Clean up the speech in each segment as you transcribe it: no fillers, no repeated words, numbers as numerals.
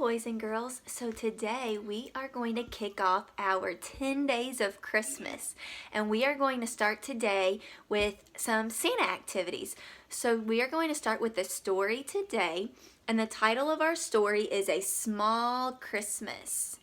boys and girls. So today we are going to kick off our 10 days of Christmas, and we are going to start today with some Santa activities. So we are going to start with the story today, and the title of our story is A Small Christmas.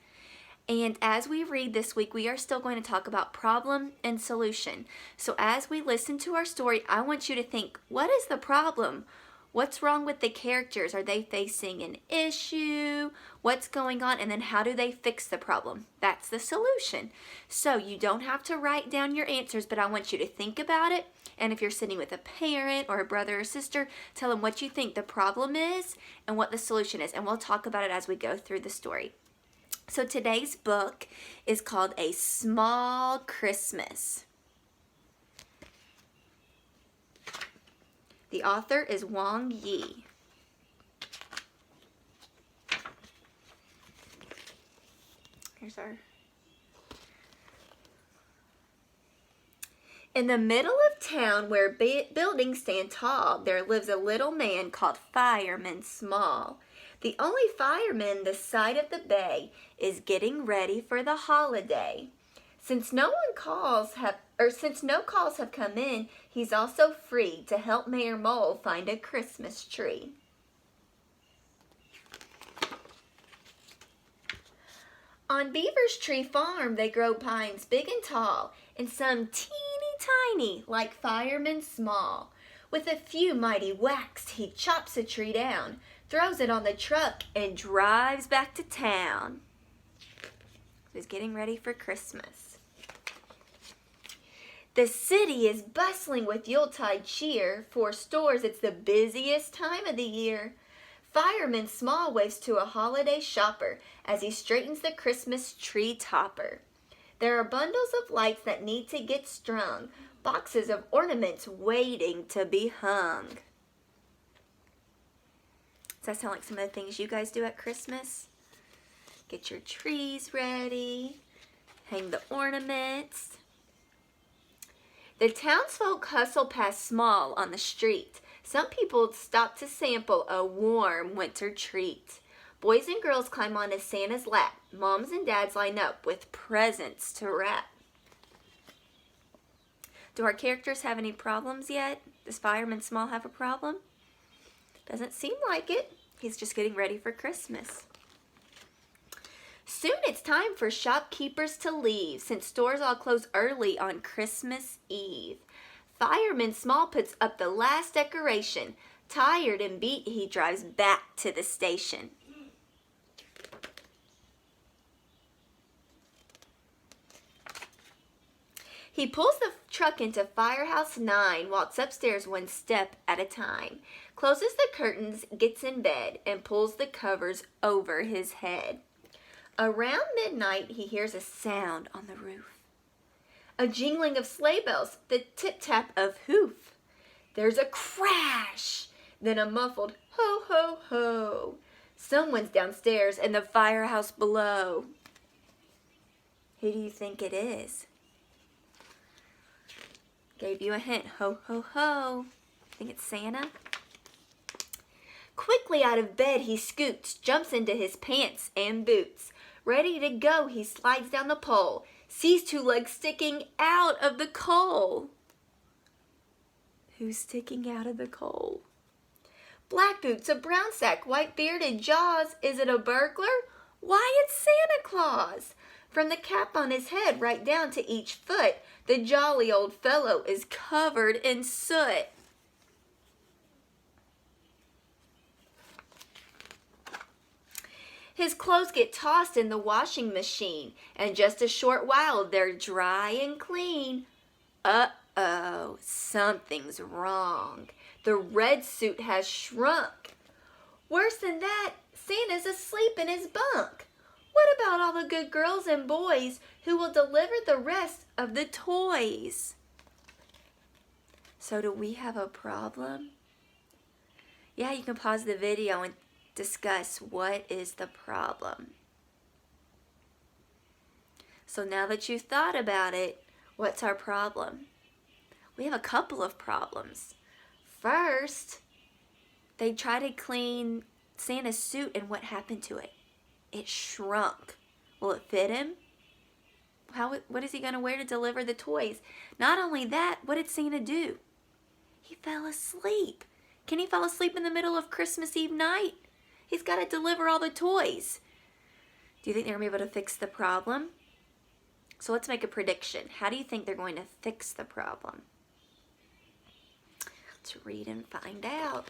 And as we read this week, we are still going to talk about problem and solution. So as we listen to our story, I want you to think, what is the problem? What's wrong with the characters? Are they facing an issue? What's going on? And then how do they fix the problem? That's the solution. So you don't have to write down your answers, but I want you to think about it. And if you're sitting with a parent or a brother or sister, tell them what you think the problem is and what the solution is. And we'll talk about it as we go through the story. So today's book is called A Small Christmas. The author is Wang Yi. Here's our... In the middle of town where buildings stand tall, there lives a little man called Fireman Small. The only fireman this side of the bay is getting ready for the holiday. Since no calls have come in, he's also free to help Mayor Mole find a Christmas tree. On Beaver's Tree Farm, they grow pines big and tall, and some teeny tiny like Fireman Small. With a few mighty whacks, he chops a tree down, throws it on the truck, and drives back to town. He's getting ready for Christmas. The city is bustling with Yuletide cheer. For stores, it's the busiest time of the year. Fireman Small waves to a holiday shopper as he straightens the Christmas tree topper. There are bundles of lights that need to get strung, boxes of ornaments waiting to be hung. Does that sound like some of the things you guys do at Christmas? Get your trees ready, hang the ornaments. The townsfolk hustle past Small on the street. Some people stop to sample a warm winter treat. Boys and girls climb onto Santa's lap. Moms and dads line up with presents to wrap. Do our characters have any problems yet? Does Fireman Small have a problem? Doesn't seem like it. He's just getting ready for Christmas. Soon it's time for shopkeepers to leave, since stores all close early on Christmas Eve. Fireman Small puts up the last decoration. Tired and beat, he drives back to the station. He pulls the truck into Firehouse 9, walks upstairs one step at a time, closes the curtains, gets in bed, and pulls the covers over his head. Around midnight, he hears a sound on the roof. A jingling of sleigh bells, the tip-tap of hoof. There's a crash, then a muffled ho, ho, ho. Someone's downstairs in the firehouse below. Who do you think it is? Gave you a hint. Ho, ho, ho. Think it's Santa? Quickly out of bed he scoots, jumps into his pants and boots. Ready to go, he slides down the pole, sees two legs sticking out of the coal. Who's sticking out of the coal? Black boots, a brown sack, white bearded jaws. Is it a burglar? Why, it's Santa Claus. From the cap on his head right down to each foot, the jolly old fellow is covered in soot. His clothes get tossed in the washing machine, and just a short while they're dry and clean. Uh-oh, something's wrong. The red suit has shrunk. Worse than that, Santa's asleep in his bunk. What about all the good girls and boys who will deliver the rest of the toys? So do we have a problem? Yeah, you can pause the video and discuss what is the problem. So now that you've thought about it, what's our problem? We have a couple of problems. First, they tried to clean Santa's suit, and what happened to it? It shrunk. Will it fit him? What is he going to wear to deliver the toys? Not only that, what did Santa do? He fell asleep. Can he fall asleep in the middle of Christmas Eve night? He's got to deliver all the toys. Do you think they're going to be able to fix the problem? So let's make a prediction. How do you think they're going to fix the problem? Let's read and find out.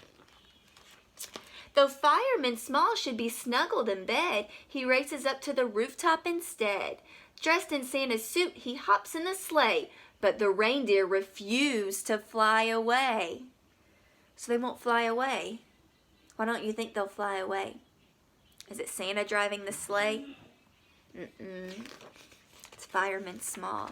Though Fireman Small should be snuggled in bed, he races up to the rooftop instead. Dressed in Santa's suit, he hops in the sleigh, but the reindeer refuse to fly away. So they won't fly away. Why don't you think they'll fly away? Is it Santa driving the sleigh? It's Fireman Small.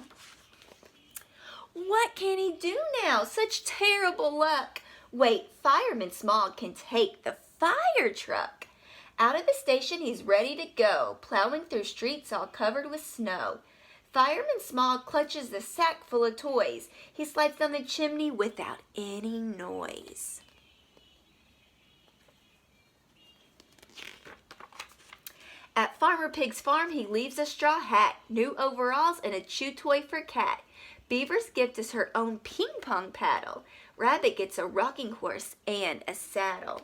What can he do now? Such terrible luck. Wait, Fireman Small can take the fire truck. Out of the station, he's ready to go, plowing through streets all covered with snow. Fireman Small clutches the sack full of toys. He slides down the chimney without any noise. At Farmer Pig's farm, he leaves a straw hat, new overalls, and a chew toy for Cat. Beaver's gift is her own ping-pong paddle. Rabbit gets a rocking horse and a saddle.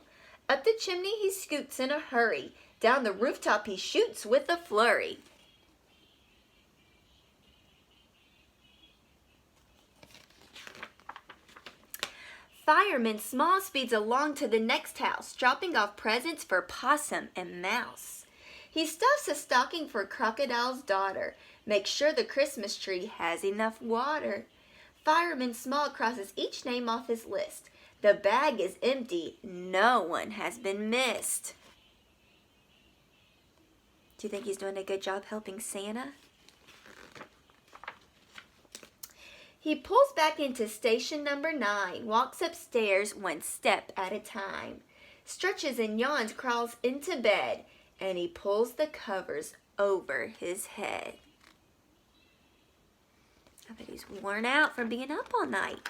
Up the chimney he scoots in a hurry. Down the rooftop he shoots with a flurry. Fireman Small speeds along to the next house, dropping off presents for Possum and Mouse. He stuffs a stocking for Crocodile's daughter. Makes sure the Christmas tree has enough water. Fireman Small crosses each name off his list. The bag is empty. No one has been missed. Do you think he's doing a good job helping Santa? He pulls back into station number 9, walks upstairs one step at a time, stretches and yawns, crawls into bed, and he pulls the covers over his head. I bet he's worn out from being up all night.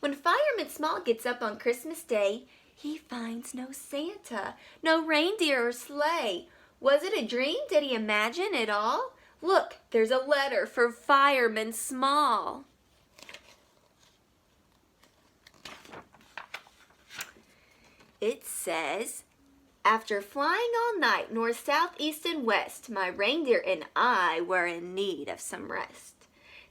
When Fireman Small gets up on Christmas Day, he finds no Santa, no reindeer or sleigh. Was it a dream? Did he imagine it all? Look, there's a letter for Fireman Small. It says, after flying all night north, south, east, and west, my reindeer and I were in need of some rest.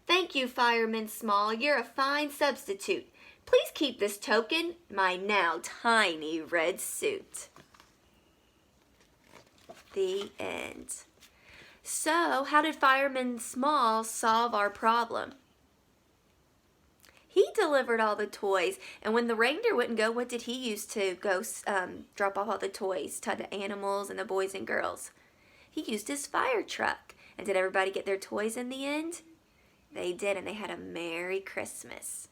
Thank you, Fireman Small. You're a fine substitute. Please keep this token, my now tiny red suit. The end. So, how did Fireman Small solve our problem? He delivered all the toys, and when the reindeer wouldn't go, what did he use to go drop off all the toys to the animals and the boys and girls? He used his fire truck. And did everybody get their toys in the end? They did, and they had a Merry Christmas.